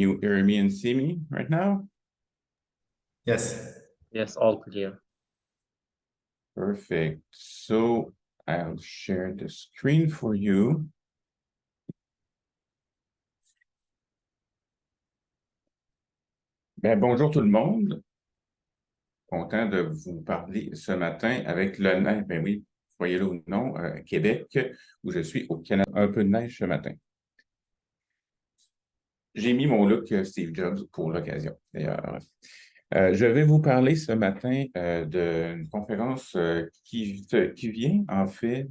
you hear me and see me right now? Yes. Yes, all clear. Perfect. So I'll share the screen for you. Bonjour tout le monde. Content de vous parler ce matin avec le neige. Ben oui, voyez-le ou non, Québec, où je suis au Canada. Un peu de neige ce matin. J'ai mis mon look Steve Jobs pour l'occasion, d'ailleurs. Je vais vous parler ce matin d'une conférence qui vient, en fait,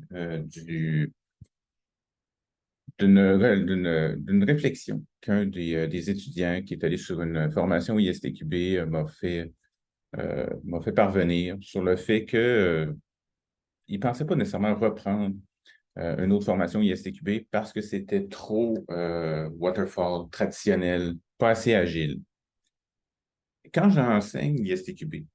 d'une réflexion qu'un des étudiants qui est allé sur une formation ISTQB m'a fait parvenir sur le fait qu'il ne pensait pas nécessairement reprendre une autre formation ISTQB parce que c'était trop waterfall, traditionnel, pas assez agile. Quand j'enseigne l'ISTQB,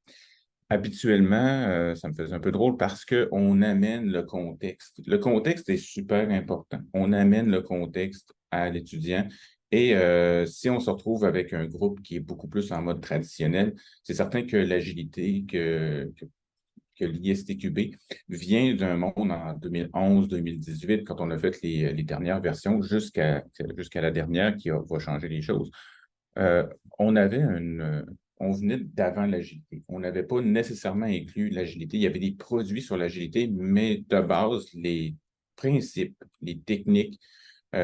habituellement, ça me faisait un peu drôle parce qu'on amène le contexte. Le contexte est super important. On amène le contexte à l'étudiant. Et si on se retrouve avec un groupe qui est beaucoup plus en mode traditionnel, c'est certain que l'agilité que l'ISTQB vient d'un monde en 2011-2018, quand on a fait les dernières versions, jusqu'à la dernière qui va changer les choses. On venait d'avant l'agilité. On n'avait pas nécessairement inclus l'agilité. Il y avait des produits sur l'agilité, mais de base, les principes, les techniques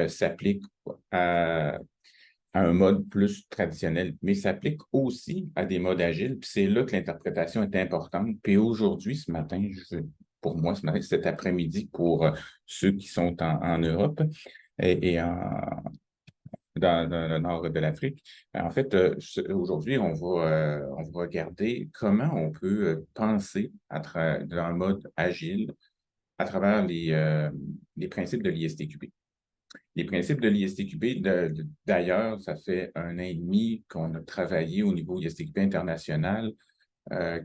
s'appliquent à un mode plus traditionnel, mais s'appliquent aussi à des modes agiles. Puis c'est là que l'interprétation est importante. Puis aujourd'hui, ce matin, pour moi, ce matin, cet après-midi, pour ceux qui sont en Europe et dans le nord de l'Afrique. En fait, aujourd'hui, on va regarder comment on peut penser dans un mode agile à travers les principes de l'ISTQB. Les principes de l'ISTQB, d'ailleurs, ça fait 1 an et demi qu'on a travaillé au niveau ISTQB international,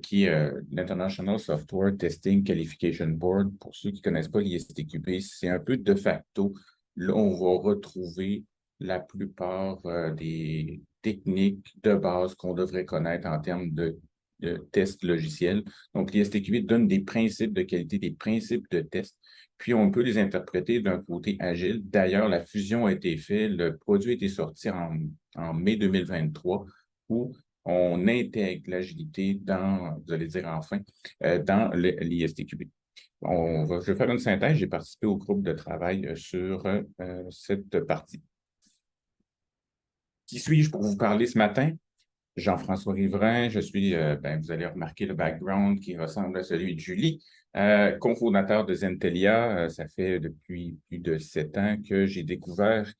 qui est l'International Software Testing Qualification Board. Pour ceux qui ne connaissent pas l'ISTQB, c'est un peu de facto. Là, on va retrouver la plupart des techniques de base qu'on devrait connaître en termes de tests logiciels. Donc, l'ISTQB donne des principes de qualité, des principes de test, puis on peut les interpréter d'un côté agile. D'ailleurs, la fusion a été faite, le produit a été sorti en mai 2023, où on intègre l'agilité vous allez dire enfin, dans l'ISTQB. Je vais faire une synthèse. J'ai participé au groupe de travail sur cette partie. Qui suis-je pour vous parler ce matin? Jean-François Riverain, je suis, vous allez remarquer le background qui ressemble à celui de Julie, cofondateur de Zentelia. Ça fait depuis plus de 7 ans que j'ai découvert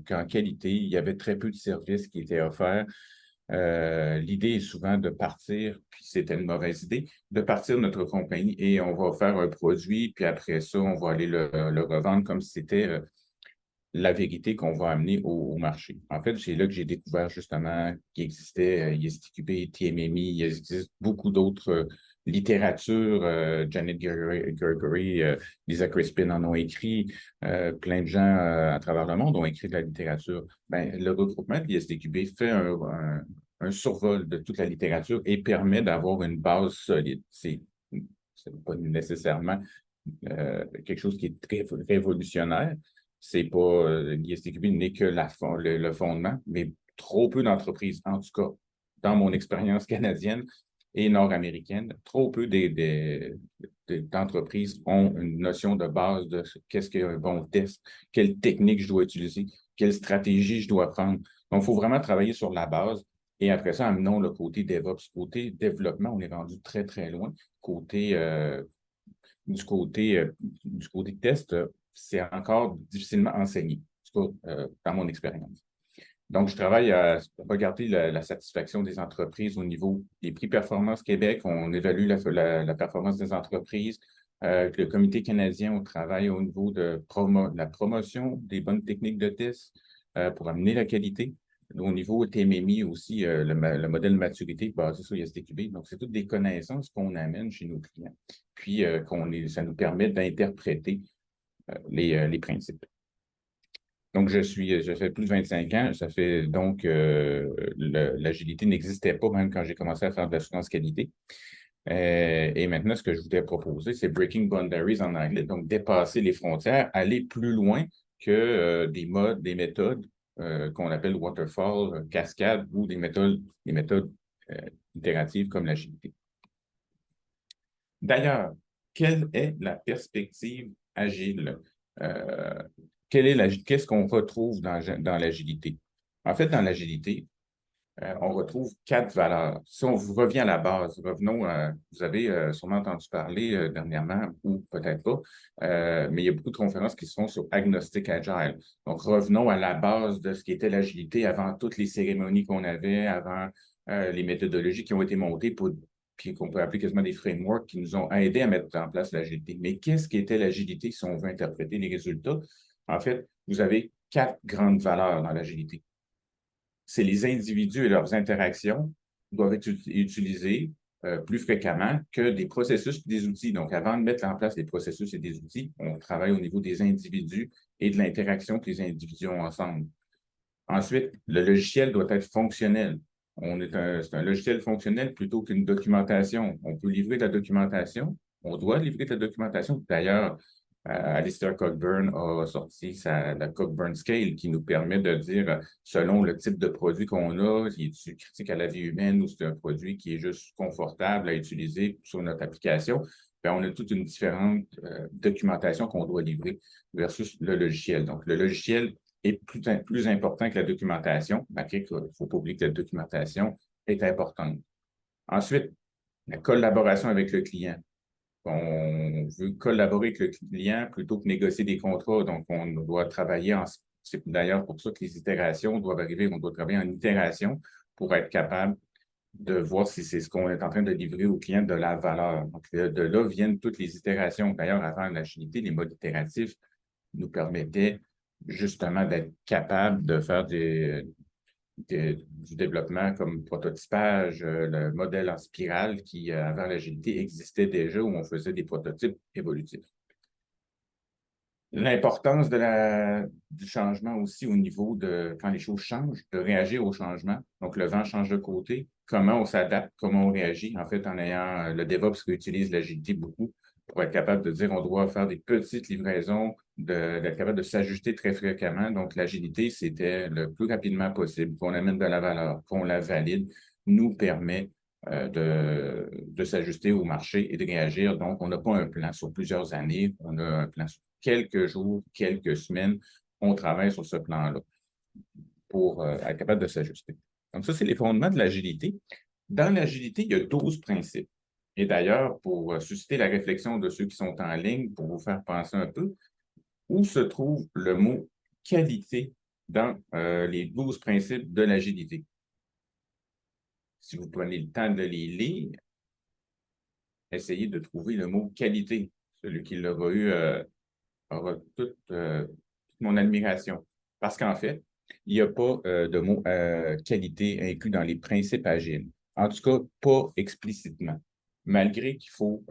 qu'en qualité, il y avait très peu de services qui étaient offerts. L'idée est souvent de partir, puis c'était une mauvaise idée, de partir de notre compagnie et on va faire un produit, puis après ça, on va aller le revendre comme si c'était la vérité qu'on va amener au marché. En fait, c'est là que j'ai découvert justement qu'il existait ISTQB, TMMI, il existe beaucoup d'autres littératures. Janet Gregory, Lisa Crispin en ont écrit. Plein de gens à travers le monde ont écrit de la littérature. Le regroupement de l'ISTQB fait un survol de toute la littérature et permet d'avoir une base solide. C'est pas nécessairement quelque chose qui est très révolutionnaire. C'est pas l'ISTQB n'est que le fondement, mais trop peu d'entreprises, en tout cas, dans mon expérience canadienne et nord-américaine, trop peu d'entreprises ont une notion de base de qu'est-ce qu'un bon test, quelle technique je dois utiliser, quelle stratégie je dois prendre. Donc, il faut vraiment travailler sur la base. Et après ça, amenons le côté DevOps. Côté développement, on est rendu très, très loin. Du côté test, c'est encore difficilement enseigné, en tout cas, dans mon expérience. Donc, je travaille à regarder la satisfaction des entreprises au niveau des prix Performance Québec. On évalue la performance des entreprises. Le Comité canadien, on travaille au niveau de la promotion des bonnes techniques de test pour amener la qualité. Au niveau TMMI aussi, le modèle maturité basé sur ISTQB. Donc, c'est toutes des connaissances qu'on amène chez nos clients. Puis, ça nous permet d'interpréter les principes. Donc, je fais plus de 25 ans. Ça fait donc l'agilité n'existait pas même quand j'ai commencé à faire de l'assurance qualité. Et maintenant, ce que je voudrais proposer, c'est breaking boundaries en anglais, donc dépasser les frontières, aller plus loin que des méthodes qu'on appelle waterfall, cascade ou des méthodes euh, itératives comme l'agilité. D'ailleurs, quelle est la perspective agile? Euh, qu'est-ce qu'on retrouve dans l'agilité? En fait, dans l'agilité, on retrouve 4 valeurs. Si on revient à la base, vous avez sûrement entendu parler dernièrement, ou peut-être pas, mais il y a beaucoup de conférences qui se font sur Agnostic Agile. Donc, revenons à la base de ce qui était l'agilité avant toutes les cérémonies qu'on avait, avant les méthodologies qui ont été montées puis qu'on peut appeler quasiment des frameworks qui nous ont aidés à mettre en place l'agilité. Mais qu'est-ce qui était l'agilité si on veut interpréter les résultats? En fait, vous avez 4 grandes valeurs dans l'agilité. C'est les individus et leurs interactions doivent être utilisés plus fréquemment que des processus et des outils. Donc, avant de mettre en place des processus et des outils, on travaille au niveau des individus et de l'interaction que les individus ont ensemble. Ensuite, le logiciel doit être fonctionnel. C'est un logiciel fonctionnel plutôt qu'une documentation. On peut livrer de la documentation. On doit livrer de la documentation. D'ailleurs, Alistair Cockburn a sorti la Cockburn Scale qui nous permet de dire, selon le type de produit qu'on a, si est critique à la vie humaine ou c'est un produit qui est juste confortable à utiliser sur notre application, bien, on a toute une différente documentation qu'on doit livrer versus le logiciel. Donc, le logiciel est plus important que la documentation, malgré qu'il ne faut pas oublier que la documentation est importante. Ensuite, la collaboration avec le client. On veut collaborer avec le client plutôt que négocier des contrats. Donc, on doit travailler c'est d'ailleurs pour ça que les itérations doivent arriver. On doit travailler en itération pour être capable de voir si c'est ce qu'on est en train de livrer au client de la valeur. Donc, de là viennent toutes les itérations. D'ailleurs, avant l'agilité, les modes itératifs nous permettaient justement d'être capable de faire du développement comme prototypage, le modèle en spirale qui, avant l'agilité, existait déjà où on faisait des prototypes évolutifs. L'importance du changement aussi au niveau de quand les choses changent, de réagir au changement. Donc, le vent change de côté. Comment on s'adapte, comment on réagit. En fait, en ayant le DevOps qui utilise l'agilité beaucoup pour être capable de dire on doit faire des petites livraisons, d'être capable de s'ajuster très fréquemment. Donc, l'agilité, c'était le plus rapidement possible, qu'on amène de la valeur, qu'on la valide, nous permet de s'ajuster au marché et de réagir. Donc, on n'a pas un plan sur plusieurs années, on a un plan sur quelques jours, quelques semaines, on travaille sur ce plan-là pour être capable de s'ajuster. Donc, ça, c'est les fondements de l'agilité. Dans l'agilité, il y a 12 principes. Et d'ailleurs, pour susciter la réflexion de ceux qui sont en ligne, pour vous faire penser un peu, où se trouve le mot qualité dans les 12 principes de l'agilité? Si vous prenez le temps de les lire, essayez de trouver le mot qualité. Celui qui l'aura eu aura toute mon admiration. Parce qu'en fait, il n'y a pas de mot qualité inclus dans les principes agiles. En tout cas, pas explicitement. Malgré qu'il faut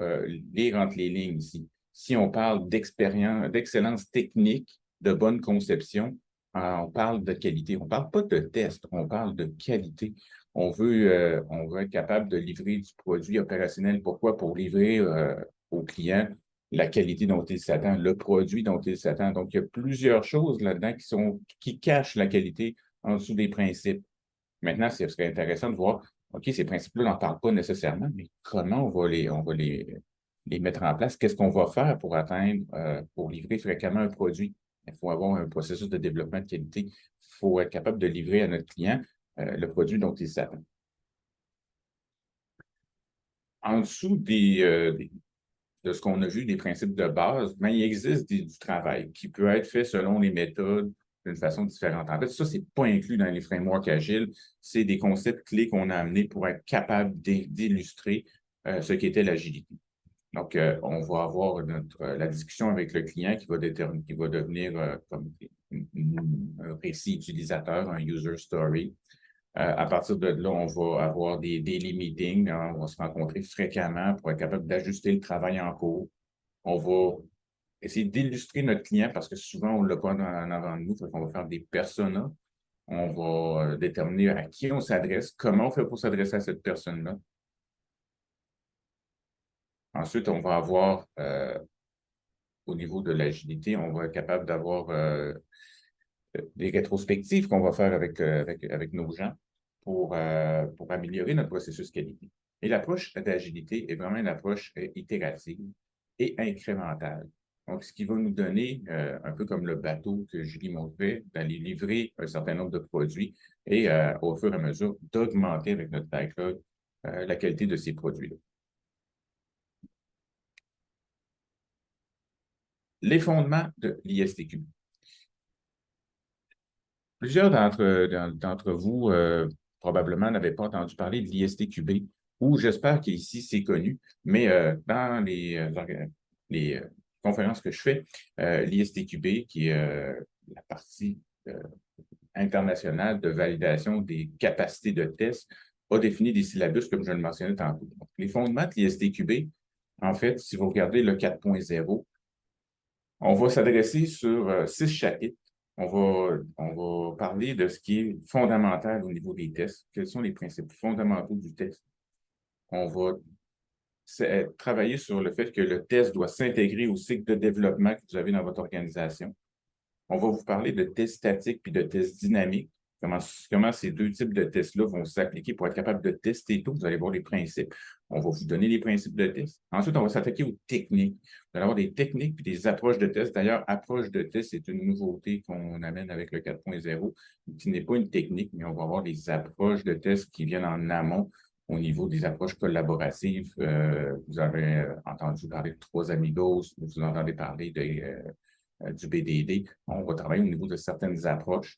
lire entre les lignes ici. Si on parle d'excellence technique, de bonne conception, on parle de qualité. On ne parle pas de test, on parle de qualité. On veut être capable de livrer du produit opérationnel. Pourquoi? Pour livrer au client la qualité dont il s'attend, le produit dont il s'attend. Donc, il y a plusieurs choses là-dedans qui cachent la qualité en dessous des principes. Maintenant, ce serait intéressant de voir, OK, ces principes-là, on n'en parle pas nécessairement, mais comment on va les mettre en place? Qu'est-ce qu'on va faire pour atteindre, pour livrer fréquemment un produit? Il faut avoir un processus de développement de qualité. Il faut être capable de livrer à notre client le produit dont il s'attend. En dessous de ce qu'on a vu, des principes de base, mais il existe du travail qui peut être fait selon les méthodes d'une façon différente. En fait, ça, ce n'est pas inclus dans les frameworks agiles. C'est des concepts clés qu'on a amenés pour être capable d'illustrer ce qu'était l'agilité. Donc, on va avoir la discussion avec le client qui va devenir comme un récit utilisateur, un user story. À partir de là, on va avoir des daily meetings, hein, on va se rencontrer fréquemment pour être capable d'ajuster le travail en cours. On va essayer d'illustrer notre client parce que souvent, on ne l'a pas en avant de nous. On va faire des personas. On va déterminer à qui on s'adresse, comment on fait pour s'adresser à cette personne-là. Ensuite, on va avoir, au niveau de l'agilité, on va être capable d'avoir des rétrospectives qu'on va faire avec nos gens pour améliorer notre processus qualité. Et l'approche d'agilité est vraiment une approche itérative et incrémentale. Donc, ce qui va nous donner, un peu comme le bateau que Julie montrait, d'aller livrer un certain nombre de produits et au fur et à mesure d'augmenter avec notre backlog la qualité de ces produits-là. Les fondements de l'ISTQ. Plusieurs d'entre vous probablement n'avaient pas entendu parler de l'ISTQB, ou j'espère qu'ici c'est connu, mais dans les conférences que je fais, l'ISTQB, qui est la partie internationale de validation des capacités de test, a défini des syllabus, comme je le mentionnais tantôt. Donc, les fondements de l'ISTQB, en fait, si vous regardez le 4.0, on va s'adresser sur 6 chapitres. On va parler de ce qui est fondamental au niveau des tests. Quels sont les principes fondamentaux du test? On va travailler sur le fait que le test doit s'intégrer au cycle de développement que vous avez dans votre organisation. On va vous parler de tests statiques puis de tests dynamiques. Comment ces deux types de tests-là vont s'appliquer pour être capable de tester tout. Vous allez voir les principes. On va vous donner les principes de test. Ensuite, on va s'attaquer aux techniques. Vous allez avoir des techniques puis des approches de test. D'ailleurs, approche de test, c'est une nouveauté qu'on amène avec le 4.0, qui n'est pas une technique, mais on va avoir des approches de test qui viennent en amont au niveau des approches collaboratives. Vous avez entendu parler de 3 amigos, vous entendez parler du BDD. On va travailler au niveau de certaines approches.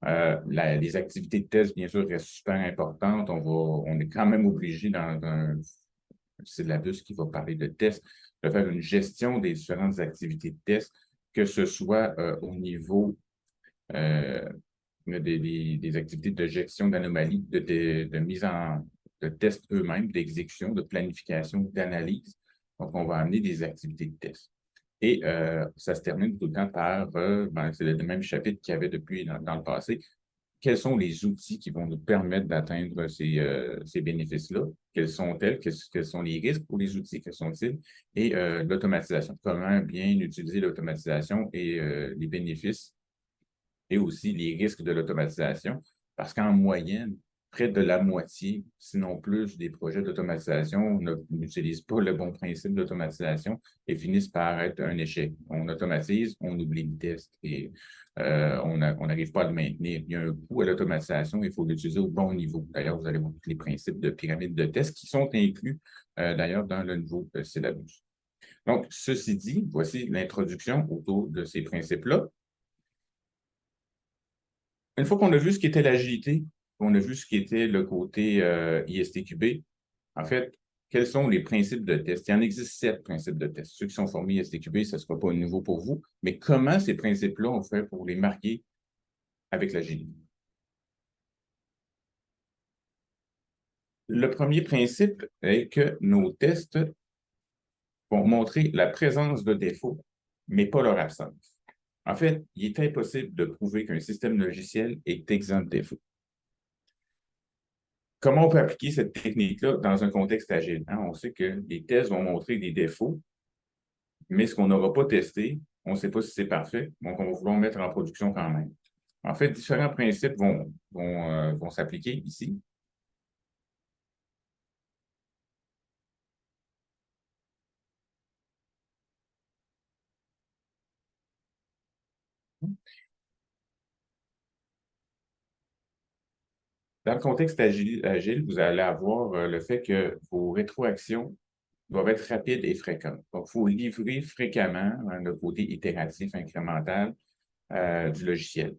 Les activités de test, bien sûr, restent super importantes. On est quand même obligé dans un syllabus qui va parler de test, de faire une gestion des différentes activités de test, que ce soit au niveau des activités de gestion d'anomalies, de mise en de tests eux-mêmes, d'exécution, de planification, d'analyse. Donc, on va amener des activités de test. Et ça se termine tout le temps par, c'est le même chapitre qu'il y avait depuis dans le passé. Quels sont les outils qui vont nous permettre d'atteindre ces bénéfices-là? Quels sont-elles? Quels sont les risques pour les outils? Quels sont-ils? Et l'automatisation. Comment bien utiliser l'automatisation et les bénéfices et aussi les risques de l'automatisation. Parce qu'en moyenne, près de la moitié, sinon plus, des projets d'automatisation n'utilisent pas le bon principe d'automatisation et finissent par être un échec. On automatise, on oublie le test et on n'arrive pas à le maintenir. Il y a un coût à l'automatisation, il faut l'utiliser au bon niveau. D'ailleurs, vous allez voir tous les principes de pyramide de test qui sont inclus d'ailleurs dans le nouveau syllabus. Donc, ceci dit, voici l'introduction autour de ces principes-là. Une fois qu'on a vu ce qu'était l'agilité, qu'on a vu ce qu'était le côté ISTQB, en fait, quels sont les principes de test? Il y en existe 7 principes de test. Ceux qui sont formés ISTQB, ce ne sera pas nouveau pour vous, mais comment ces principes-là on fait pour les marquer avec l'agilité? Le premier principe est que nos tests vont montrer la présence de défauts, mais pas leur absence. En fait, il est impossible de prouver qu'un système logiciel est exempt de défauts. Comment on peut appliquer cette technique-là dans un contexte agile? Hein? On sait que les tests vont montrer des défauts, mais ce qu'on n'aura pas testé, on ne sait pas si c'est parfait, donc on va vouloir mettre en production quand même. En fait, différents principes vont s'appliquer ici. Dans le contexte agile, vous allez avoir le fait que vos rétroactions doivent être rapides et fréquentes. Donc, il faut livrer fréquemment le côté itératif, incrémental du logiciel.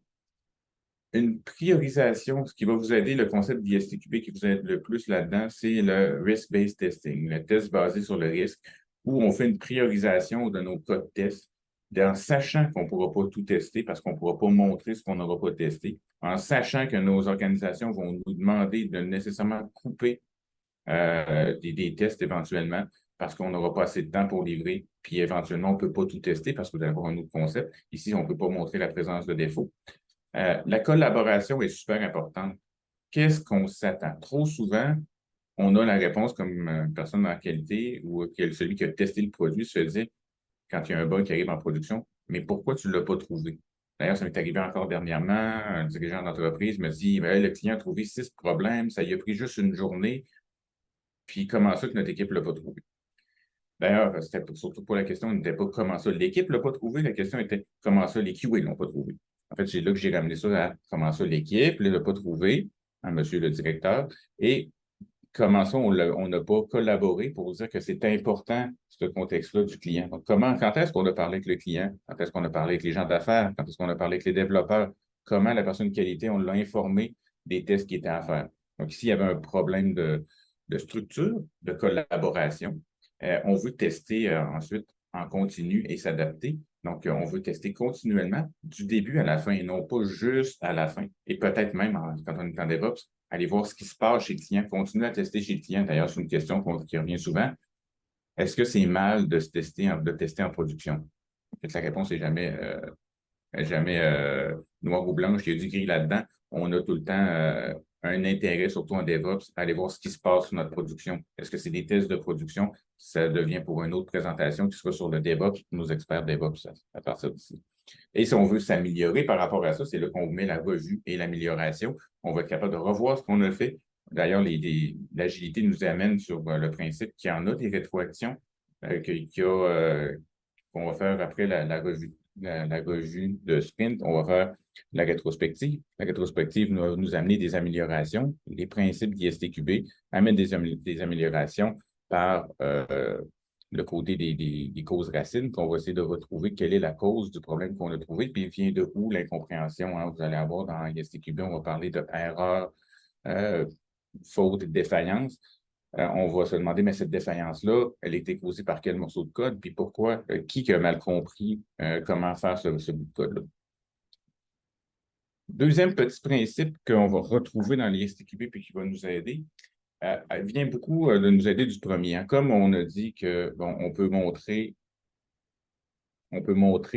Une priorisation, ce qui va vous aider, le concept d'ISTQB qui vous aide le plus là-dedans, c'est le risk-based testing, le test basé sur le risque, où on fait une priorisation de nos cas de test, en sachant qu'on ne pourra pas tout tester parce qu'on ne pourra pas montrer ce qu'on n'aura pas testé, en sachant que nos organisations vont nous demander de nécessairement couper des tests éventuellement. parce qu'on n'aura pas assez de temps pour livrer, puis éventuellement, on ne peut pas tout tester parce que vous allez avoir un autre concept. Ici, on ne peut pas montrer la présence de défauts. La collaboration est super importante. Qu'est-ce qu'on s'attend? Trop souvent, on a la réponse comme personne dans la qualité ou celui qui a testé le produit se dit, quand il y a un bug qui arrive en production, mais pourquoi tu ne l'as pas trouvé? D'ailleurs, ça m'est arrivé encore dernièrement, un dirigeant d'entreprise me dit, ben, le client a trouvé 6 problèmes, ça y a pris juste une journée, puis comment ça que notre équipe ne l'a pas trouvé? D'ailleurs, c'était surtout pas la question, n'était pas comment ça l'équipe ne l'a pas trouvé, la question était comment ça les QA ne l'ont pas trouvé. En fait, c'est là que j'ai ramené ça à comment ça l'équipe ne l'a pas trouvé, à monsieur le directeur, et comment ça on n'a pas collaboré pour dire que c'est important, ce contexte-là du client. Donc, quand est-ce qu'on a parlé avec le client? Quand est-ce qu'on a parlé avec les gens d'affaires? Quand est-ce qu'on a parlé avec les développeurs? Comment la personne de qualité, on l'a informé des tests qui étaient à faire? Donc, ici, il y avait un problème de structure, de collaboration. On veut tester ensuite en continu et s'adapter. Donc, on veut tester continuellement du début à la fin et non pas juste à la fin. Et peut-être même, quand on est en DevOps, aller voir ce qui se passe chez le client, continuer à tester chez le client. D'ailleurs, c'est une question qui revient souvent. Est-ce que c'est mal de tester en production? En fait, la réponse n'est jamais noir ou blanche. Il y a du gris là-dedans. On a tout le temps un intérêt, surtout en DevOps, à aller voir ce qui se passe sur notre production. Est-ce que c'est des tests de production? Ça devient pour une autre présentation qui sera sur le DevOps, nos experts DevOps à partir d'ici. Et si on veut s'améliorer par rapport à ça, c'est là qu'on met la revue et l'amélioration. On va être capable de revoir ce qu'on a fait. D'ailleurs, l'agilité nous amène sur le principe qu'il y en a des rétroactions qu'on va faire après la revue. La revue de sprint, on va faire la rétrospective. La rétrospective va nous amener des améliorations. Les principes d'ISTQB amènent des améliorations par le côté des causes racines, qu'on va essayer de retrouver quelle est la cause du problème qu'on a trouvé, puis vient de où l'incompréhension. Hein, vous allez avoir dans ISTQB, on va parler de erreur, faute, défaillance. On va se demander, mais cette défaillance-là, elle a été causée par quel morceau de code, puis pourquoi, qui a mal compris comment faire ce bout de code-là. Deuxième petit principe qu'on va retrouver dans l'ISTQB puis qui va nous aider, vient beaucoup de nous aider du premier. Hein. Comme on a dit que bon, on peut montrer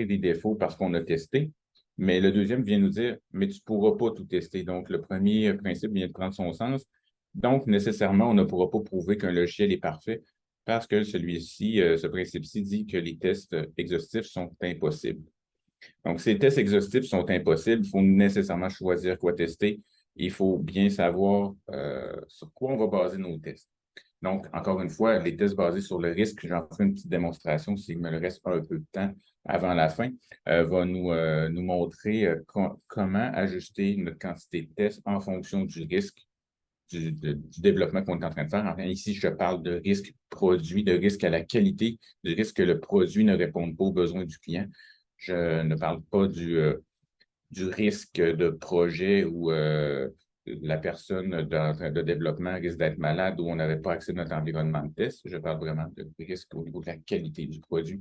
des défauts parce qu'on a testé, mais le deuxième vient nous dire, mais tu ne pourras pas tout tester. Donc, le premier principe vient de prendre son sens. Donc, nécessairement, on ne pourra pas prouver qu'un logiciel est parfait parce que ce principe-ci dit que les tests exhaustifs sont impossibles. Donc, ces tests exhaustifs sont impossibles. Il faut nécessairement choisir quoi tester. Il faut bien savoir sur quoi on va baser nos tests. Donc, encore une fois, les tests basés sur le risque, j'en ferai une petite démonstration s'il me reste un peu de temps avant la fin, va nous montrer comment ajuster notre quantité de tests en fonction du risque du développement qu'on est en train de faire. Enfin, ici, je parle de risque produit, de risque à la qualité, du risque que le produit ne réponde pas aux besoins du client. Je ne parle pas du risque de projet où la personne de développement risque d'être malade ou on n'avait pas accès à notre environnement de test. Je parle vraiment de risque au niveau de la qualité du produit.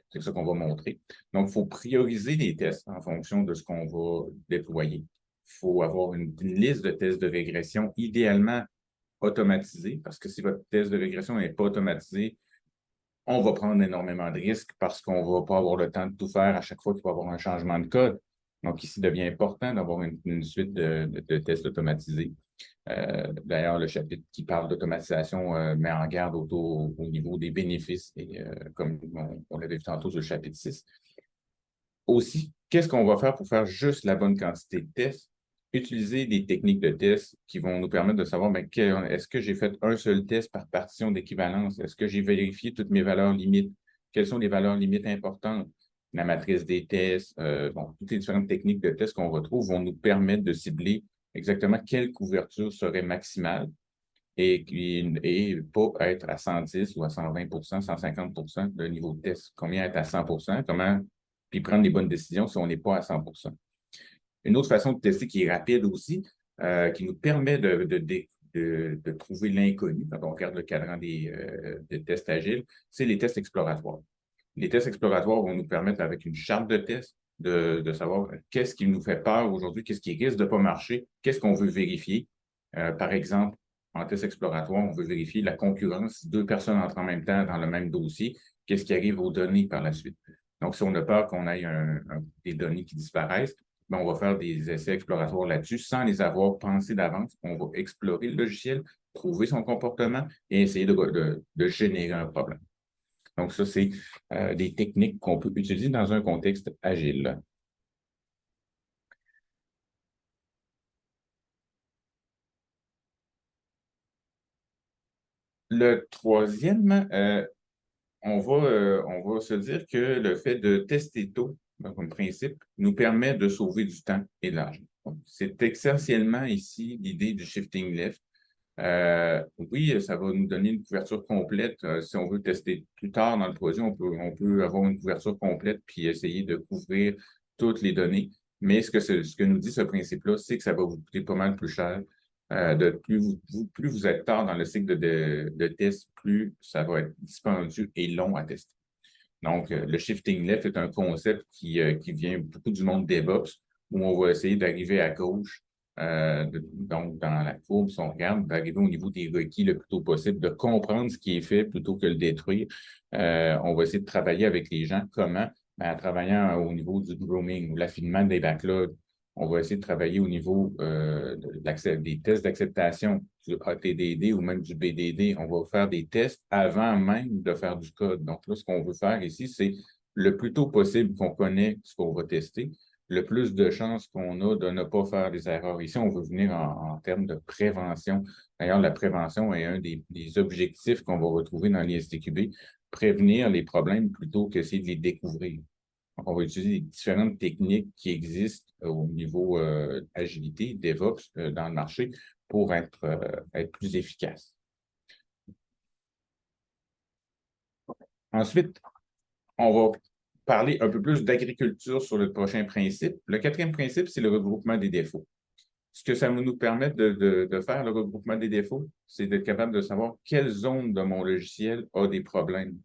C'est ça qu'on va montrer. Donc, il faut prioriser les tests en fonction de ce qu'on va déployer. Il faut avoir une liste de tests de régression, idéalement automatisée, parce que si votre test de régression n'est pas automatisé, on va prendre énormément de risques parce qu'on ne va pas avoir le temps de tout faire à chaque fois qu'il va y avoir un changement de code. Donc, ici, il devient important d'avoir une suite de tests automatisés. D'ailleurs, le chapitre qui parle d'automatisation met en garde au niveau des bénéfices, et, comme on l'avait vu tantôt sur le chapitre 6. Aussi, qu'est-ce qu'on va faire pour faire juste la bonne quantité de tests? Utiliser des techniques de test qui vont nous permettre de savoir, est-ce que j'ai fait un seul test par partition d'équivalence? Est-ce que j'ai vérifié toutes mes valeurs limites? Quelles sont les valeurs limites importantes? La matrice des tests, toutes les différentes techniques de test qu'on retrouve vont nous permettre de cibler exactement quelle couverture serait maximale et pas être à 110 ou à 120 150 de niveau de test. Combien être à 100 puis prendre les bonnes décisions si on n'est pas à 100 Une autre façon de tester qui est rapide aussi, qui nous permet de trouver l'inconnu quand on regarde le cadran des tests agiles, c'est les tests exploratoires. Les tests exploratoires vont nous permettre, avec une charte de tests, de savoir qu'est-ce qui nous fait peur aujourd'hui, qu'est-ce qui risque de ne pas marcher, qu'est-ce qu'on veut vérifier. Par exemple, en test exploratoire, on veut vérifier la concurrence. Si deux personnes entrent en même temps dans le même dossier, qu'est-ce qui arrive aux données par la suite? Donc, si on a peur qu'on ait des données qui disparaissent, ben, on va faire des essais exploratoires là-dessus sans les avoir pensés d'avance. On va explorer le logiciel, trouver son comportement et essayer de générer un problème. Donc, ça, c'est des techniques qu'on peut utiliser dans un contexte agile. Le troisième, on va se dire que le fait de tester tôt, comme principe, nous permet de sauver du temps et de l'argent. C'est essentiellement ici l'idée du shifting left. Oui, ça va nous donner une couverture complète. Si on veut tester plus tard dans le projet, on peut avoir une couverture complète puis essayer de couvrir toutes les données. Mais ce que nous dit ce principe-là, c'est que ça va vous coûter pas mal plus cher. Plus vous êtes tard dans le cycle de test, plus ça va être dispendieux et long à tester. Donc, le shifting left est un concept qui vient beaucoup du monde DevOps, où on va essayer d'arriver à gauche, donc dans la courbe, si on regarde, d'arriver au niveau des requis le plus tôt possible, de comprendre ce qui est fait plutôt que le détruire. On va essayer de travailler avec les gens. Comment? Ben, en travaillant au niveau du grooming ou l'affinement des backlogs. On va essayer de travailler au niveau des tests d'acceptation du ATDD ou même du BDD. On va faire des tests avant même de faire du code. Donc là, ce qu'on veut faire ici, c'est le plus tôt possible qu'on connaît ce qu'on va tester, le plus de chances qu'on a de ne pas faire des erreurs. Ici, on veut venir en termes de prévention. D'ailleurs, la prévention est un des objectifs qu'on va retrouver dans l'ISTQB, prévenir les problèmes plutôt qu'essayer de les découvrir. Donc, on va utiliser les différentes techniques qui existent au niveau agilité, DevOps dans le marché pour être plus efficace. Ensuite, on va parler un peu plus d'agriculture sur le prochain principe. Le quatrième principe, c'est le regroupement des défauts. Ce que ça va nous permettre de faire, le regroupement des défauts, c'est d'être capable de savoir quelle zone de mon logiciel a des problèmes.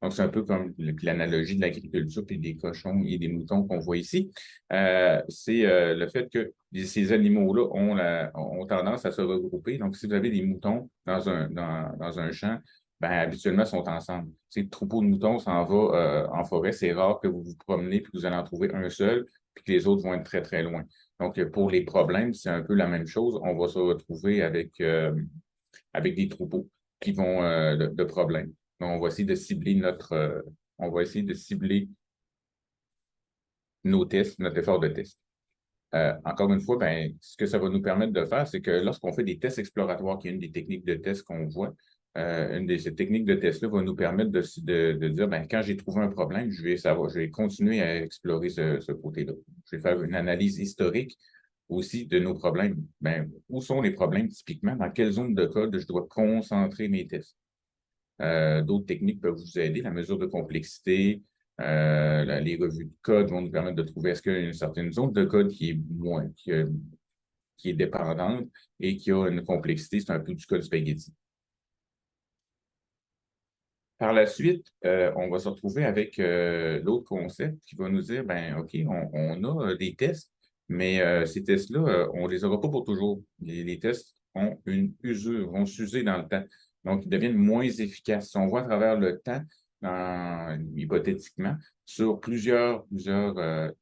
Donc, c'est un peu comme l'analogie de l'agriculture et des cochons et des moutons qu'on voit ici. C'est le fait que ces animaux-là ont tendance à se regrouper. Donc, si vous avez des moutons dans un champ, ben, habituellement, ils sont ensemble. Si le troupeau de moutons s'en va en forêt, c'est rare que vous vous promenez et que vous allez en trouver un seul, puis que les autres vont être très, très loin. Donc, pour les problèmes, c'est un peu la même chose. On va se retrouver avec des troupeaux qui vont de problèmes. Donc, on va essayer de cibler on va essayer de cibler nos tests, notre effort de test. Encore une fois, ben, ce que ça va nous permettre de faire, c'est que lorsqu'on fait des tests exploratoires, qui est une des techniques de test qu'on voit, une de ces techniques de test-là va nous permettre de dire, ben, quand j'ai trouvé un problème, je vais continuer à explorer ce côté-là. Je vais faire une analyse historique aussi de nos problèmes. Ben, où sont les problèmes typiquement? Dans quelle zone de code je dois concentrer mes tests? D'autres techniques peuvent vous aider, la mesure de complexité, les revues de code vont nous permettre de trouver est-ce qu'il y a une certaine zone de code qui est qui est dépendante et qui a une complexité, c'est un peu du code spaghetti. Par la suite, on va se retrouver avec l'autre concept qui va nous dire, ben OK, on a des tests, mais ces tests-là, on ne les aura pas pour toujours. Les tests ont une usure, vont s'user dans le temps. Donc, ils deviennent moins efficaces. Si on voit à travers le temps, hypothétiquement, sur plusieurs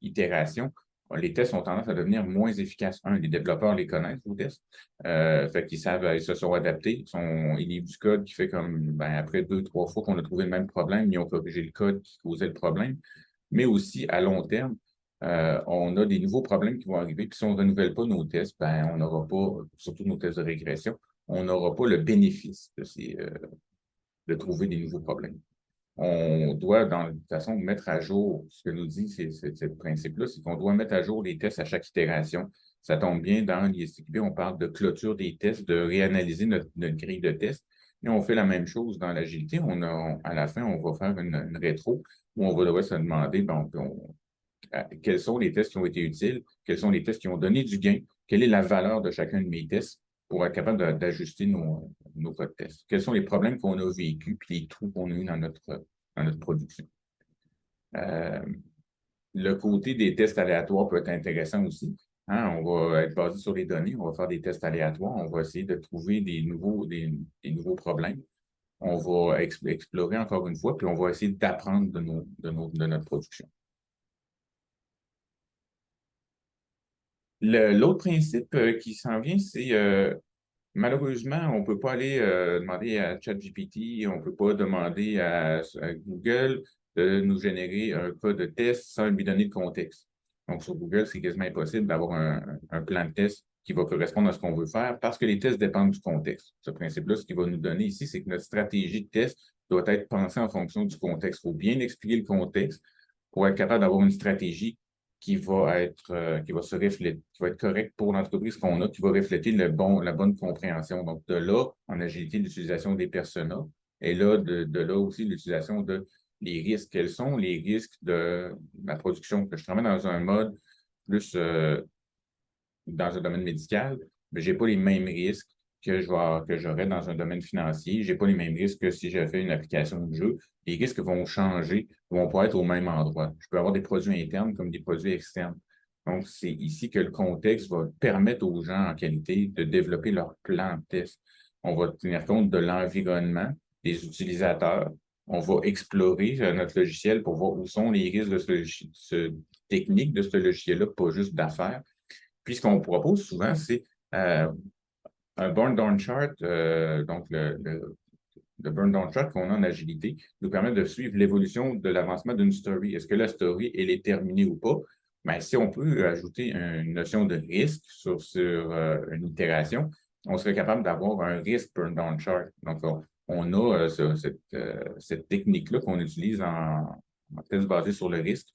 itérations, les tests ont tendance à devenir moins efficaces. Les développeurs les connaissent, vos tests. Fait qu'ils savent, ils se sont adaptés. Ils livrent du code qui fait comme, ben, après 2, 3 fois qu'on a trouvé le même problème, ils ont corrigé le code qui causait le problème. Mais aussi, à long terme, on a des nouveaux problèmes qui vont arriver. Puis si on ne renouvelle pas nos tests, ben, on n'aura pas, surtout nos tests de régression, on n'aura pas le bénéfice de trouver des nouveaux problèmes. On doit, de toute façon, mettre à jour, ce que nous dit ce principe-là, c'est qu'on doit mettre à jour les tests à chaque itération. Ça tombe bien dans l'ISTQB, on parle de clôture des tests, de réanalyser notre grille de tests. Et on fait la même chose dans l'agilité. À la fin, on va faire une rétro où on va devoir se demander quels sont les tests qui ont été utiles, quels sont les tests qui ont donné du gain, quelle est la valeur de chacun de mes tests pour être capable d'ajuster nos codes de test. Quels sont les problèmes qu'on a vécus puis les trous qu'on a eu dans notre production. Le côté des tests aléatoires peut être intéressant aussi. Hein, on va être basé sur les données, on va faire des tests aléatoires, on va essayer de trouver des nouveaux problèmes. On va explorer encore une fois, puis on va essayer d'apprendre de notre production. L'autre principe qui s'en vient, c'est malheureusement, on ne peut pas aller demander à ChatGPT, on ne peut pas demander à Google de nous générer un cas de test sans lui donner de contexte. Donc, sur Google, c'est quasiment impossible d'avoir un plan de test qui va correspondre à ce qu'on veut faire parce que les tests dépendent du contexte. Ce principe-là, ce qu'il va nous donner ici, c'est que notre stratégie de test doit être pensée en fonction du contexte. Il faut bien expliquer le contexte pour être capable d'avoir une stratégie qui va se refléter, qui va être correcte pour l'entreprise qu'on a, qui va refléter la bonne compréhension. Donc, de là, en agilité, l'utilisation des personas, et là, de là aussi l'utilisation de les risques. Quels sont les risques de la production? Que je travaille dans un mode plus dans un domaine médical, mais je n'ai pas les mêmes risques que j'aurais dans un domaine financier. Je n'ai pas les mêmes risques que si j'avais fait une application de jeu. Les risques vont changer, ne vont pas être au même endroit. Je peux avoir des produits internes comme des produits externes. Donc, c'est ici que le contexte va permettre aux gens en qualité de développer leur plan de test. On va tenir compte de l'environnement, des utilisateurs. On va explorer notre logiciel pour voir où sont les risques de ce technique de ce logiciel-là, pas juste d'affaires. Puis, ce qu'on propose souvent, c'est euh, un burn-down chart. Donc, le burn-down chart qu'on a en agilité nous permet de suivre l'évolution de l'avancement d'une story. Est-ce que la story, elle est terminée ou pas? Bien, si on peut ajouter une notion de risque sur une itération, on serait capable d'avoir un risque burn-down chart. Donc, on a cette technique-là qu'on utilise en test basé sur le risque,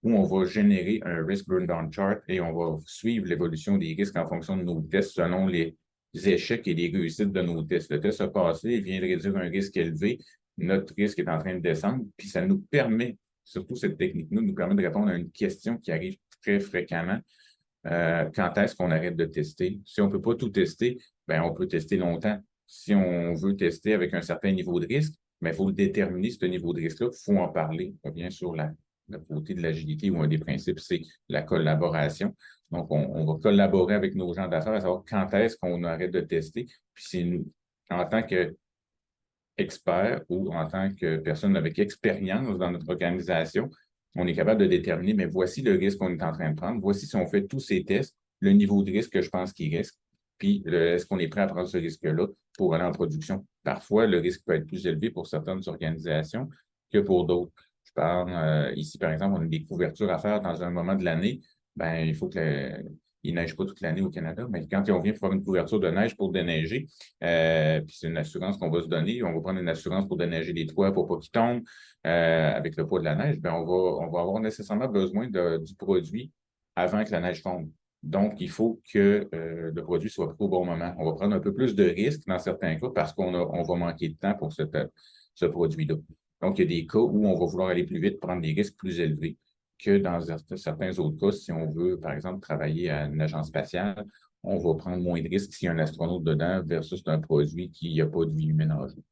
où on va générer un risk burn-down chart et on va suivre l'évolution des risques en fonction de nos tests selon les échecs et les réussites de nos tests. Le test a passé, il vient de réduire un risque élevé, notre risque est en train de descendre, puis ça nous permet, surtout cette technique-là, nous permet de répondre à une question qui arrive très fréquemment. Quand est-ce qu'on arrête de tester? Si on ne peut pas tout tester, bien, on peut tester longtemps. Si on veut tester avec un certain niveau de risque, bien, il faut le déterminer, ce niveau de risque-là. Il faut en parler. On revient sur la beauté de l'agilité ou un des principes, c'est la collaboration. Donc, on va collaborer avec nos gens d'affaires à savoir quand est-ce qu'on arrête de tester. Puis c'est nous, en tant qu'experts ou en tant que personne avec expérience dans notre organisation, on est capable de déterminer, mais voici le risque qu'on est en train de prendre. Voici si on fait tous ces tests, le niveau de risque que je pense qu'il risque. Puis, est-ce qu'on est prêt à prendre ce risque-là pour aller en production? Parfois, le risque peut être plus élevé pour certaines organisations que pour d'autres. Je parle ici, par exemple, on a des couvertures à faire dans un moment de l'année. Ben, il faut il neige pas toute l'année au Canada, mais quand on vient faire une couverture de neige pour déneiger, puis c'est une assurance qu'on va se donner, on va prendre une assurance pour déneiger les toits pour pas qu'ils tombent avec le poids de la neige, ben on va avoir nécessairement besoin du produit avant que la neige fonde. Donc, il faut que le produit soit pris au bon moment. On va prendre un peu plus de risques dans certains cas parce on va manquer de temps pour ce produit-là. Donc, il y a des cas où on va vouloir aller plus vite, prendre des risques plus élevés que dans certains autres cas, si on veut, par exemple, travailler à une agence spatiale, on va prendre moins de risques s'il y a un astronaute dedans versus un produit qui n'a pas de vie humaine en jeu.